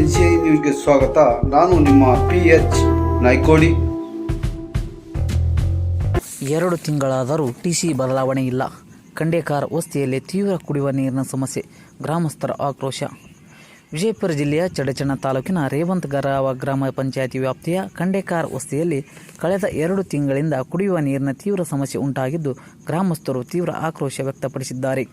NCI ನ್ಯೂಸ್ಗೆ ಸ್ವಾಗತ. ನಾನು ನಿಮ್ಮ PH ನಾಯ್ಕೋಡಿ. 2 ತಿಂಗಳಾದರೂ ಟಿಸಿ ಬದಲಾವಣೆ ಇಲ್ಲ. ಖಂಡೇಕಾರ್ ವಸ್ತಿಯಲ್ಲಿ ತೀವ್ರ ಕುಡಿಯುವ ನೀರಿನ ಸಮಸ್ಯೆ, ಗ್ರಾಮಸ್ಥರ ಆಕ್ರೋಶ. ವಿಜಯಪುರ ಜಿಲ್ಲೆಯ ಚಡಚಣ ತಾಲೂಕಿನ ರೇವಂತಗರಾವ ಗ್ರಾಮ ಪಂಚಾಯಿತಿ ವ್ಯಾಪ್ತಿಯ ಖಂಡೇಕಾರ್ ವಸ್ತಿಯಲ್ಲಿ ಕಳೆದ 2 ತಿಂಗಳಿಂದ ಕುಡಿಯುವ ನೀರಿನ ತೀವ್ರ ಸಮಸ್ಯೆ ಉಂಟಾಗಿದ್ದು, ಗ್ರಾಮಸ್ಥರು ತೀವ್ರ ಆಕ್ರೋಶ ವ್ಯಕ್ತಪಡಿಸಿದ್ದಾರೆ.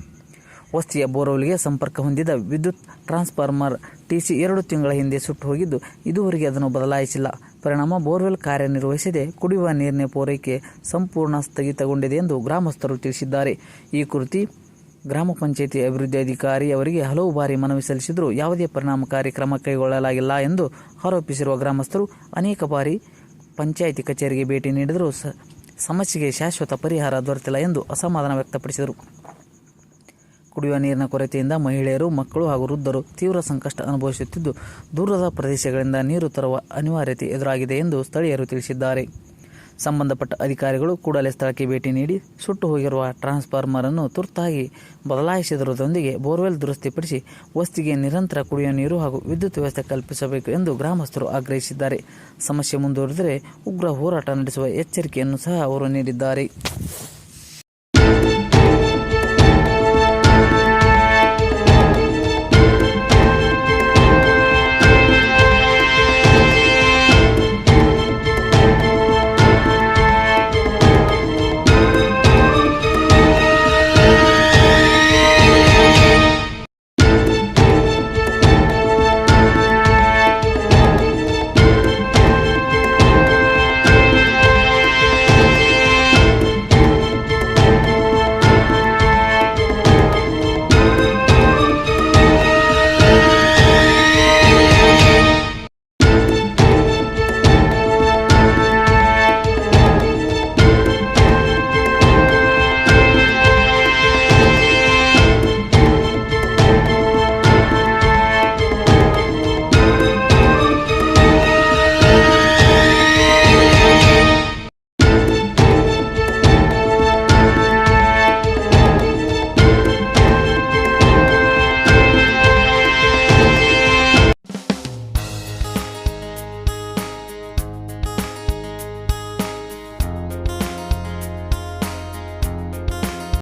ವಸ್ತಿಯ ಬೋರ್ವೆಲ್ಗೆ ಸಂಪರ್ಕ ಹೊಂದಿದ ವಿದ್ಯುತ್ ಟ್ರಾನ್ಸ್ಫಾರ್ಮರ್ ಟಿಸಿ 2 ತಿಂಗಳ ಹಿಂದೆ ಸುಟ್ಟು ಹೋಗಿದ್ದು, ಇದುವರೆಗೆ ಅದನ್ನು ಬದಲಾಯಿಸಿಲ್ಲ. ಪರಿಣಾಮ ಬೋರ್ವೆಲ್ ಕಾರ್ಯನಿರ್ವಹಿಸದೆ ಕುಡಿಯುವ ನೀರಿನ ಪೂರೈಕೆ ಸಂಪೂರ್ಣ ಸ್ಥಗಿತಗೊಂಡಿದೆ ಎಂದು ಗ್ರಾಮಸ್ಥರು ತಿಳಿಸಿದ್ದಾರೆ. ಈ ಕುರಿತು ಗ್ರಾಮ ಪಂಚಾಯಿತಿ ಅಭಿವೃದ್ಧಿ ಅಧಿಕಾರಿ ಅವರಿಗೆ ಹಲವು ಬಾರಿ ಮನವಿ ಸಲ್ಲಿಸಿದರೂ ಯಾವುದೇ ಪರಿಣಾಮಕಾರಿ ಕ್ರಮ ಕೈಗೊಳ್ಳಲಾಗಿಲ್ಲ ಎಂದು ಆರೋಪಿಸಿರುವ ಗ್ರಾಮಸ್ಥರು ಅನೇಕ ಬಾರಿ ಪಂಚಾಯಿತಿ ಕಚೇರಿಗೆ ಭೇಟಿ ನೀಡಿದರೂ ಸಮಸ್ಯೆಗೆ ಶಾಶ್ವತ ಪರಿಹಾರ ದೊರೆತಿಲ್ಲ ಎಂದು ಅಸಮಾಧಾನ ವ್ಯಕ್ತಪಡಿಸಿದರು. ಕುಡಿಯುವ ನೀರಿನ ಕೊರತೆಯಿಂದ ಮಹಿಳೆಯರು, ಮಕ್ಕಳು ಹಾಗೂ ವೃದ್ಧರು ತೀವ್ರ ಸಂಕಷ್ಟ ಅನುಭವಿಸುತ್ತಿದ್ದು, ದೂರದ ಪ್ರದೇಶಗಳಿಂದ ನೀರು ತರುವ ಅನಿವಾರ್ಯತೆ ಎದುರಾಗಿದೆ ಎಂದು ಸ್ಥಳೀಯರು ತಿಳಿಸಿದ್ದಾರೆ. ಸಂಬಂಧಪಟ್ಟ ಅಧಿಕಾರಿಗಳು ಕೂಡಲೇ ಸ್ಥಳಕ್ಕೆ ಭೇಟಿ ನೀಡಿ ಸುಟ್ಟು ಹೋಗಿರುವ ಟ್ರಾನ್ಸ್ಫಾರ್ಮರ್ ಅನ್ನು ತುರ್ತಾಗಿ ಬದಲಾಯಿಸಿರುವುದರೊಂದಿಗೆ ಬೋರ್ವೆಲ್ ದುರಸ್ತಿಪಡಿಸಿ ವಸ್ತಿಗೆ ನಿರಂತರ ಕುಡಿಯುವ ನೀರು ಹಾಗೂ ವಿದ್ಯುತ್ ವ್ಯವಸ್ಥೆ ಕಲ್ಪಿಸಬೇಕು ಎಂದು ಗ್ರಾಮಸ್ಥರು ಆಗ್ರಹಿಸಿದ್ದಾರೆ. ಸಮಸ್ಯೆ ಮುಂದುವರಿದರೆ ಉಗ್ರ ಹೋರಾಟ ನಡೆಸುವ ಎಚ್ಚರಿಕೆಯನ್ನು ಸಹ ಅವರು ನೀಡಿದ್ದಾರೆ.